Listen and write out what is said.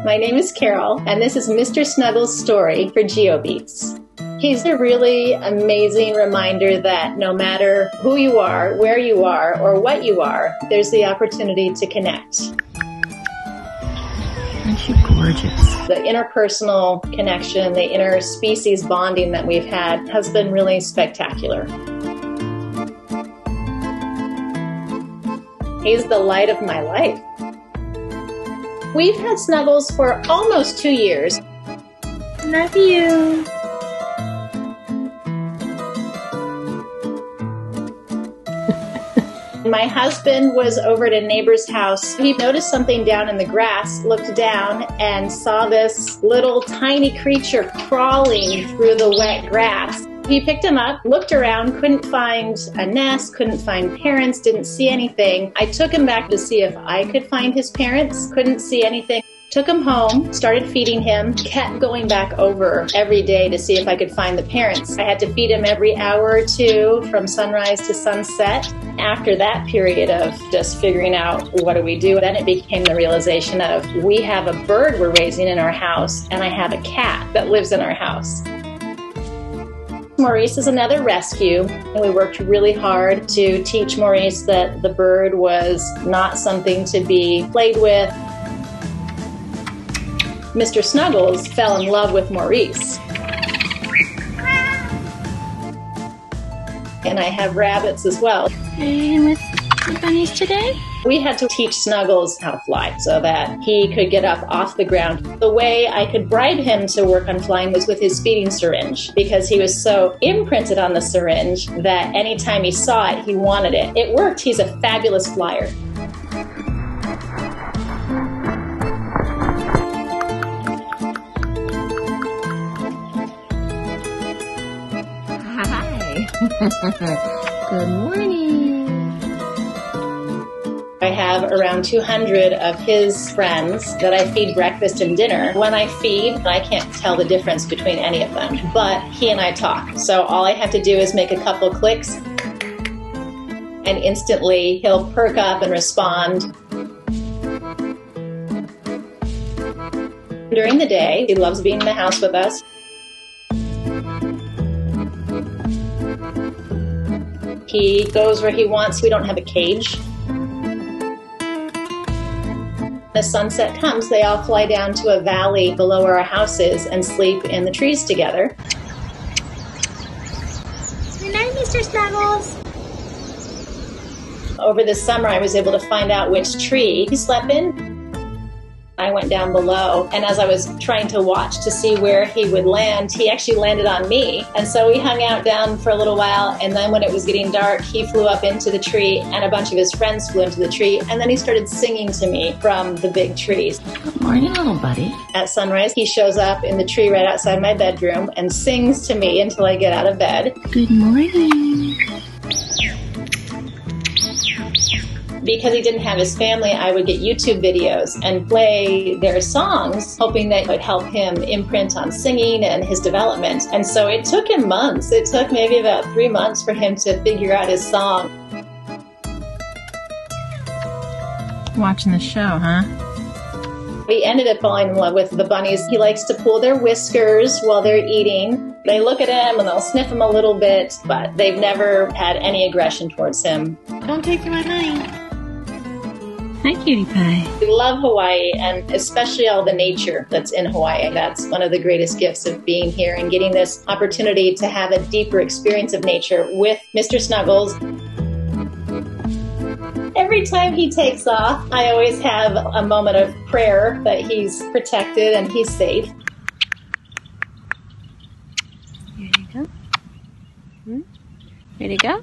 My name is Carol, and this is Mr. Snuggles' story for GeoBeats. He's a really amazing reminder that no matter who you are, where you are, or what you are, there's the opportunity to connect. Aren't you gorgeous? The interpersonal connection, the interspecies bonding that we've had has been really spectacular. He's the light of my life. We've had Snuggles for almost 2 years. Love you. My husband was over at a neighbor's house. He noticed something down in the grass, looked down, and saw this little tiny creature crawling through the wet grass. He picked him up, looked around, couldn't find a nest, couldn't find parents, didn't see anything. I took him back to see if I could find his parents, couldn't see anything. Took him home, started feeding him, kept going back over every day to see if I could find the parents. I had to feed him every hour or two from sunrise to sunset. After that period of just figuring out what do we do, then it became the realization of we have a bird we're raising in our house and I have a cat that lives in our house. Maurice is another rescue, and we worked really hard to teach Maurice that the bird was not something to be played with. Mr. Snuggles fell in love with Maurice. And I have rabbits as well. Are you in with the bunnies today? We had to teach Snuggles how to fly so that he could get up off the ground. The way I could bribe him to work on flying was with his feeding syringe, because he was so imprinted on the syringe that anytime he saw it, he wanted it. It worked. He's a fabulous flyer. Hi. Good morning. I have around 200 of his friends that I feed breakfast and dinner. When I feed, I can't tell the difference between any of them, but he and I talk. So all I have to do is make a couple clicks, and instantly he'll perk up and respond. During the day, he loves being in the house with us. He goes where he wants. We don't have a cage. As sunset comes, they all fly down to a valley below where our house is and sleep in the trees together. Good night, Mr. Snuggles. Over the summer, I was able to find out which tree he slept in. I went down below, and as I was trying to watch to see where he would land, he actually landed on me. And so we hung out down for a little while, and then when it was getting dark, he flew up into the tree, and a bunch of his friends flew into the tree, and then he started singing to me from the big trees. Good morning, little buddy. At sunrise, he shows up in the tree right outside my bedroom and sings to me until I get out of bed. Good morning. Because he didn't have his family, I would get YouTube videos and play their songs, hoping that it would help him imprint on singing and his development. And so it took him months. It took maybe about 3 months for him to figure out his song. Watching the show, huh? We ended up falling in love with the bunnies. He likes to pull their whiskers while they're eating. They look at him and they'll sniff him a little bit, but they've never had any aggression towards him. Don't take my honey. Hi, cutie pie. We love Hawaii, and especially all the nature that's in Hawaii. That's one of the greatest gifts of being here and getting this opportunity to have a deeper experience of nature with Mr. Snuggles. Every time he takes off, I always have a moment of prayer that he's protected and he's safe. Here you go. Ready to go?